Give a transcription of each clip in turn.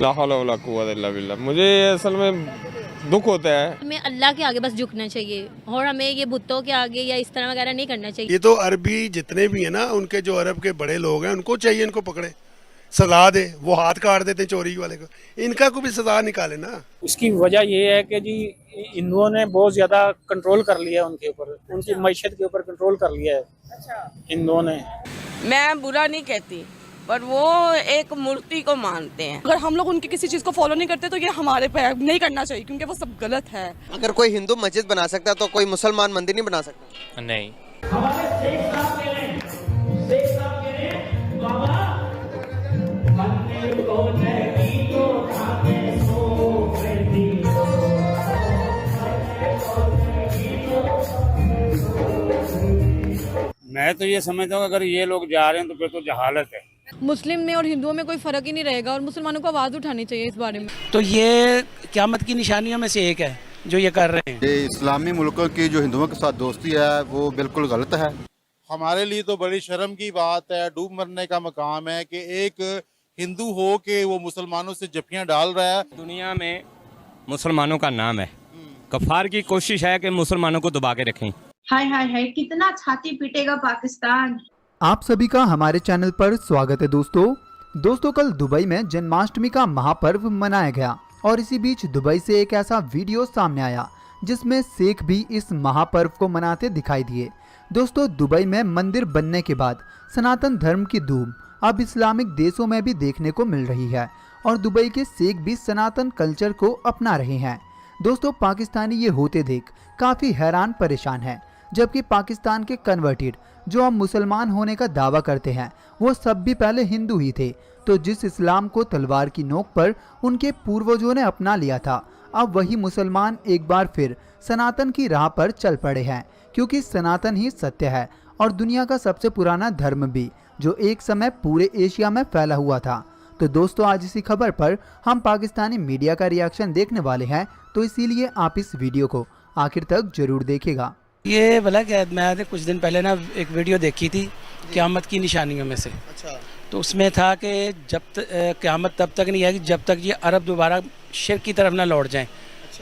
ला हौला वला कुव्वत इल्ला बिल्लाह। मुझे असल में दुख होता है। हमें अल्लाह के आगे बस झुकना चाहिए और हमें ये बुतों के आगे या इस तरह वगैरह नहीं करना चाहिए। ये तो अरबी जितने भी है ना, उनके जो अरब के बड़े लोग हैं, उनको चाहिए इनको पकड़े, सजा दे। वो हाथ काट देते चोरी वाले को, इनका को भी सजा निकाले ना। उसकी वजह ये है कि जी हिंदुओं ने बहुत ज्यादा कंट्रोल कर लिया उनके ऊपर, उनकी मैशत के ऊपर कंट्रोल कर लिया है हिंदुओं ने। मैं बुरा नहीं कहती, पर वो एक मूर्ति को मानते हैं। अगर हम लोग उनकी किसी चीज को फॉलो नहीं करते तो ये हमारे पे नहीं करना चाहिए, क्योंकि वो सब गलत है। अगर कोई हिंदू मस्जिद बना सकता है तो कोई मुसलमान मंदिर नहीं बना सकता? नहीं। मैं तो ये समझता हूँ अगर ये लोग जा रहे हैं तो फिर तो जहालत है। मुस्लिम में और हिंदुओं में कोई फर्क ही नहीं रहेगा और मुसलमानों को आवाज उठानी चाहिए इस बारे में। तो ये क़यामत की निशानियों में से एक है जो ये कर रहे हैं। ये इस्लामी मुल्कों की जो हिंदुओं के साथ दोस्ती है वो बिल्कुल गलत है। हमारे लिए तो बड़ी शर्म की बात है, डूब मरने का मकाम है कि एक हिंदू हो के वो मुसलमानों से जफियां डाल रहा है। दुनिया में मुसलमानों का नाम है, कफार की कोशिश है कि मुसलमानों को दबा के रखें। हाय हाय हाय, कितना छाती पीटेगा पाकिस्तान। आप सभी का हमारे चैनल पर स्वागत है दोस्तों कल दुबई में जन्माष्टमी का महापर्व मनाया गया और इसी बीच दुबई से एक ऐसा वीडियो सामने आया जिसमें शेख भी इस महापर्व को मनाते दिखाई दिए। दोस्तों, दुबई में मंदिर बनने के बाद सनातन धर्म की धूम अब इस्लामिक देशों में भी देखने को मिल रही है और दुबई के शेख भी सनातन कल्चर को अपना रहे हैं। दोस्तों, पाकिस्तानी ये होते देख काफी हैरान परेशान है, जबकि पाकिस्तान के कन्वर्टेड जो अब मुसलमान होने का दावा करते हैं वो सब भी पहले हिंदू ही थे। तो जिस इस्लाम को तलवार की नोक पर उनके पूर्वजों ने अपना लिया था, अब वही मुसलमान एक बार फिर सनातन की राह पर चल पड़े हैं, क्योंकि सनातन ही सत्य है और दुनिया का सबसे पुराना धर्म भी, जो एक समय पूरे एशिया में फैला हुआ था। तो दोस्तों, आज इसी खबर पर हम पाकिस्तानी मीडिया का रिएक्शन देखने वाले हैं, तो इसीलिए आप इस वीडियो को आखिर तक जरूर देखिएगा। ये भला क्या, मैं कुछ दिन पहले ना एक वीडियो देखी थी क़यामत की निशानियों में से। अच्छा। तो उसमें था कि क़यामत तब तक नहीं आएगी जब तक ये अरब दोबारा शिर्क की तरफ ना लौट जाएं,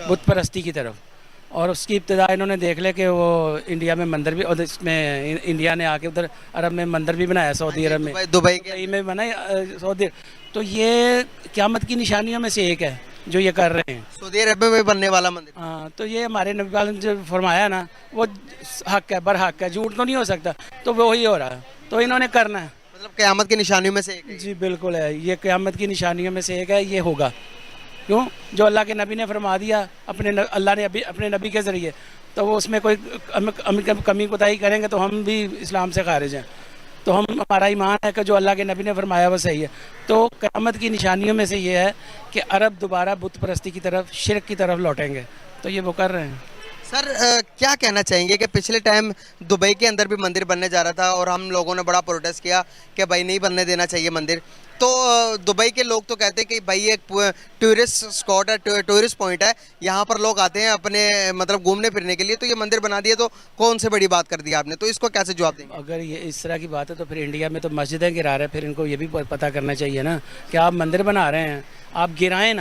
बुत परस्ती की तरफ। और उसकी इब्तिदा इन्होंने देख ले कि वो इंडिया में मंदिर भी, और इसमें इंडिया ने आके उधर अरब में मंदिर भी बनाया, सऊदी अरब में, दुबई में बनाया सऊदी। तो ये क़यामत की निशानियों में से एक है जो ये कर रहे हैं, सऊदी अरब में बनने वाला मंदिर। हाँ, तो ये हमारे नबी पाक ने जो फरमाया ना वो हक है, बरहक है, झूठ तो नहीं हो सकता। तो वो ही हो रहा है, तो इन्होंने करना है। मतलब क़यामत की निशानियों में से एक है। जी बिल्कुल है, ये क़यामत की निशानियों में से एक है, ये होगा। क्यों? जो अल्लाह के नबी ने फरमा दिया अल्लाह ने अभी अपने नबी के ज़रिए, तो वो उसमें कोई कमी कोताही करेंगे तो हम भी इस्लाम से खारिज हैं। तो हमारा ईमान है कि जो अल्लाह के नबी ने फरमाया वो सही है। तो क़यामत की निशानियों में से ये है कि अरब दोबारा बुत परस्ती की तरफ, शिर्क की तरफ लौटेंगे, तो ये वो कर रहे हैं। सर, क्या कहना चाहेंगे कि पिछले टाइम दुबई के अंदर भी मंदिर बनने जा रहा था और हम लोगों ने बड़ा प्रोटेस्ट किया कि भाई नहीं बनने देना चाहिए मंदिर। तो दुबई के लोग तो कहते हैं कि भाई ये एक टूरिस्ट स्पॉट है, टूरिस्ट पॉइंट है, यहाँ पर लोग आते हैं अपने मतलब घूमने फिरने के लिए, तो ये मंदिर बना दिए तो कौन से बड़ी बात कर दी आपने, तो इसको कैसे जवाब देंगे? अगर ये इस तरह की बात है तो फिर इंडिया में तो मस्जिदें गिरा रहे हैं, फिर इनको ये भी पता करना चाहिए ना कि आप मंदिर बना रहे हैं, आप गिराएं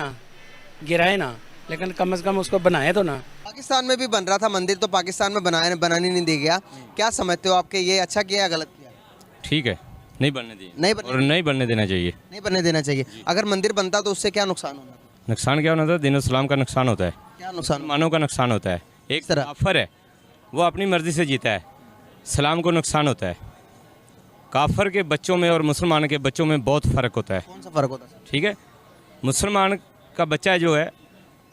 ना, लेकिन कम से कम उसको बनाएं तो ना। पाकिस्तान में भी बन रहा था मंदिर, तो पाकिस्तान में बनाने नहीं दिया गया। क्या समझते हो आपके, ये अच्छा किया या गलत किया? ठीक है, नहीं बनने दिए, नहीं बनने देना चाहिए, नहीं बनने देना चाहिए। अगर मंदिर बनता तो उससे क्या नुकसान होना? नुकसान क्या होना था? दीन इस्लाम का नुकसान होता है, क्या नुकसान? मानों का नुकसान होता है। एक तरह काफिर है, वो अपनी मर्जी से जीता है, सलाम को नुकसान होता है। काफिर के बच्चों में और मुसलमान के बच्चों में बहुत फ़र्क होता है। कौन सा फ़र्क होता है? ठीक है, मुसलमान का बच्चा जो है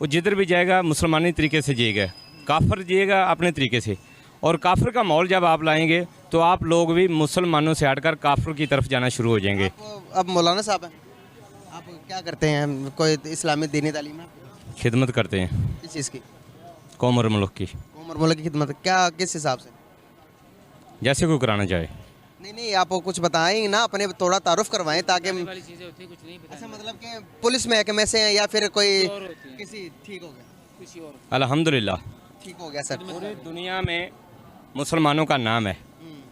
वो जिधर भी जाएगा मुसलमानी तरीके से जिएगा, काफिर जिएगा अपने तरीके से। और काफिर का माहौल जब आप लाएंगे तो आप लोग भी मुसलमानों से हटकर काफिर की तरफ जाना शुरू हो जाएंगे। अब मौलाना साहब हैं, आप क्या करते हैं? कोई इस्लामी दीनी तालीम में खिदमत करते हैं। किस चीज़ की? कौम और मुल्क की। कौम और मुल्क की खिदमत, क्या किस हिसाब से? जैसे कोई कराना चाहे। नहीं, आप कुछ बताएं ना, अपने थोड़ा तारुफ करवाएं ताकि अच्छा, मतलब कि पुलिस महकमे से हैं या फिर कोई किसी, ठीक हो गया, किसी और? अल्हम्दुलिल्लाह ठीक हो गया सर। पूरी दुनिया में मुसलमानों का नाम है,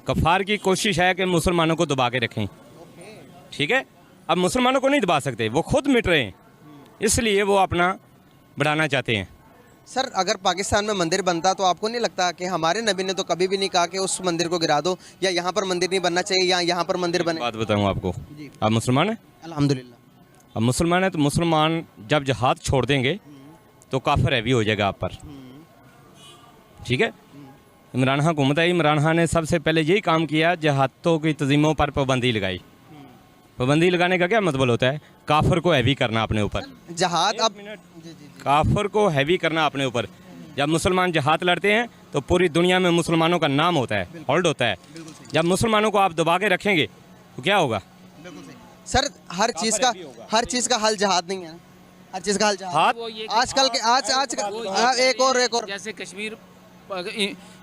कफार की कोशिश है कि मुसलमानों को दबा के रखें। ठीक है, अब मुसलमानों को नहीं दबा सकते, वो खुद मिट रहे हैं। इसलिए वो अपना बढ़ाना चाहते हैं। सर अगर पाकिस्तान में मंदिर बनता तो आपको नहीं लगता कि हमारे नबी ने तो कभी भी नहीं कहा कि उस मंदिर को गिरा दो, या यहाँ पर मंदिर नहीं बनना चाहिए, या यहाँ पर मंदिर बने? बात बताऊँ आपको, आप मुसलमान हैं? अल्हम्दुलिल्लाह। अब मुसलमान है तो मुसलमान जब जहाद छोड़ देंगे तो काफिर हैवी हो जाएगा आप पर, ठीक है। इमरान खान हुकूमत आई, इमरान खान ने सबसे पहले यही काम किया, जहादों की तंजीमों पर पाबंदी लगाई। पाबंदी लगाने का क्या मतलब होता है? काफिर को हैवी करना अपने ऊपर। जहाद अब काफिर को हैवी करना अपने ऊपर। जब मुसलमान जहाद लड़ते हैं तो पूरी दुनिया में मुसलमानों का नाम होता है, होल्ड होता है। जब मुसलमानों को आप दबा के रखेंगे तो क्या होगा? सर हर चीज़ का हल जहाद नहीं है, हर चीज़ का हल जहाद आजकल के आज एक और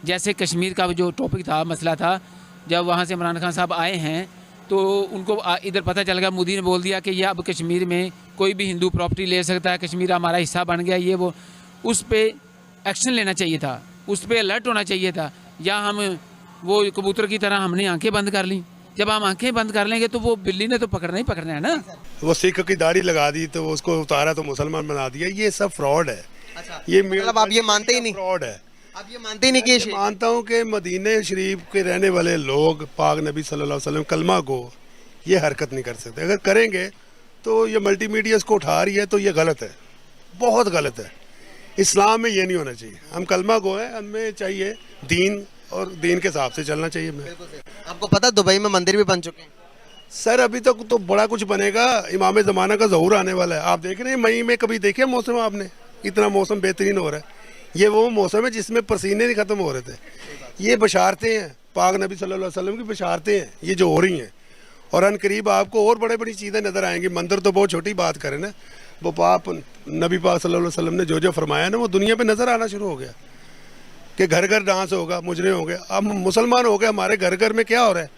जैसे कश्मीर का जो टॉपिक था, मसला था, जब वहाँ से इमरान खान साहब आए हैं तो उनको इधर पता चल गया, मोदी ने बोल दिया कि ये अब कश्मीर में कोई भी हिंदू प्रॉपर्टी ले सकता है, कश्मीर हमारा हिस्सा बन गया, ये वो। उस पर एक्शन लेना चाहिए था, उस पर अलर्ट होना चाहिए था। या हम वो कबूतर की तरह हमने आंखें बंद कर ली। जब हम आंखें बंद कर लेंगे तो वो बिल्ली ने तो पकड़ना ही पकड़ना है ना। वो सिख की दाढ़ी लगा दी तो उसको उतारा तो मुसलमान बना दिया, ये सब फ्रॉड है। ये मतलब आप ये मानते ही नहीं? फ्रॉड है। आप ये मानते ही नहीं कि मैं मानता हूँ कि मदीने शरीफ के रहने वाले लोग पाक नबी सल्लल्लाहु अलैहि वसल्लम कलमा को ये हरकत नहीं कर सकते। अगर करेंगे तो ये मल्टीमीडिया इसको उठा रही है तो ये गलत है, बहुत गलत है। इस्लाम में ये नहीं होना चाहिए। हम कलमा को है, हमें चाहिए दीन, और दीन के हिसाब से चलना चाहिए। मैं आपको पता दुबई में मंदिर भी बन चुके हैं? सर अभी तक तो बड़ा कुछ बनेगा, इमाम ज़माना का ज़हूर आने वाला है। आप देख रहे हैं मई में कभी देखे मौसम आपने? इतना मौसम बेहतरीन हो रहा है। ये वो मौसम है जिसमें पसीने नहीं ख़त्म हो रहे थे। ये बशारतें हैं, पाक नबी सल्लल्लाहु अलैहि वसल्लम की बशारतें हैं ये जो हो रही हैं। और अनकरीब आपको और बड़ी बड़ी चीज़ें नज़र आएंगी। मंदिर तो बहुत छोटी बात करें ना, वो पाक नबी पाक सल्लल्लाहु अलैहि वसल्लम ने जो फरमाया ना वो दुनिया पे नज़र आना शुरू हो गया कि घर घर डांस होगा, मुजरे होंगे। अब मुसलमान हो गए, हमारे घर घर में क्या हो रहा है?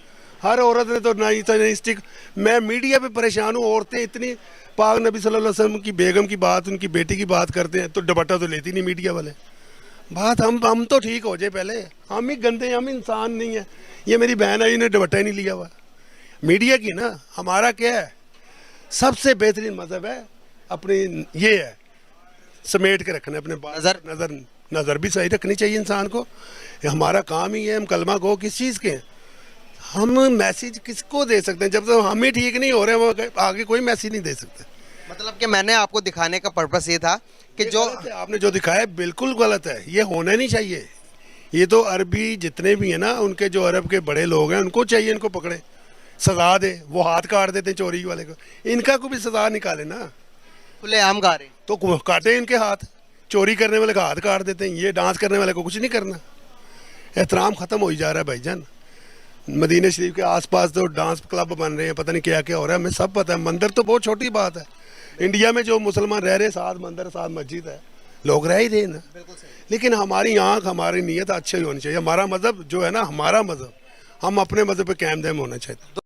हर औरत ने तो नई स्टिक। मैं मीडिया पे परेशान हूँ, औरतें इतनी पाक नबी सल्लल्लाहु अलैहि वसल्लम की बेगम की बात, उनकी बेटी की बात करते हैं तो दुपट्टा तो लेती नहीं मीडिया वाले। बात हम तो ठीक हो जाए पहले, हम ही गंदे, हम इंसान नहीं है। ये मेरी बहन आई, ने दुपट्टा ही नहीं लिया हुआ। मीडिया की ना, हमारा क्या है? सबसे बेहतरीन मजहब है अपनी, ये है समेट के रखना अपने पास। नज़र भी सही रखनी चाहिए इंसान को। हमारा काम ही है, हम कलमा को किस चीज़ के हैं? हम मैसेज किसको दे सकते हैं? जब तक हम ही ठीक नहीं हो रहे हम आगे कोई मैसेज नहीं दे सकते। मतलब कि मैंने आपको दिखाने का पर्पस ये था कि जो आपने जो दिखाया बिल्कुल गलत है, ये होना नहीं चाहिए। ये तो अरबी जितने भी हैं ना, उनके जो अरब के बड़े लोग हैं उनको चाहिए इनको पकड़े, सजा दे। वो हाथ काट देते हैं चोरी वाले को, इनका को भी सजा निकाले ना। खुलेआम गा रहे तो काटे इनके हाथ, चोरी करने वाले का हाथ काट देते हैं। ये डांस करने वाले को कुछ नहीं करना। एहतराम ख़त्म हो ही जा रहा है भाईजान। मदीने शरीफ के आसपास तो डांस क्लब बन रहे हैं, पता नहीं क्या क्या हो रहा है, हमें सब पता है। मंदिर तो बहुत छोटी बात है। इंडिया में जो मुसलमान रह रहे, 7 मंदिर 7 मस्जिद है, लोग रह ही रहे ना। लेकिन हमारी आँख, हमारी नीयत अच्छी होनी चाहिए। हमारा मज़हब जो है ना, हमारा मज़हब, हम अपने मज़हब पे कायम दायम होना चाहिए।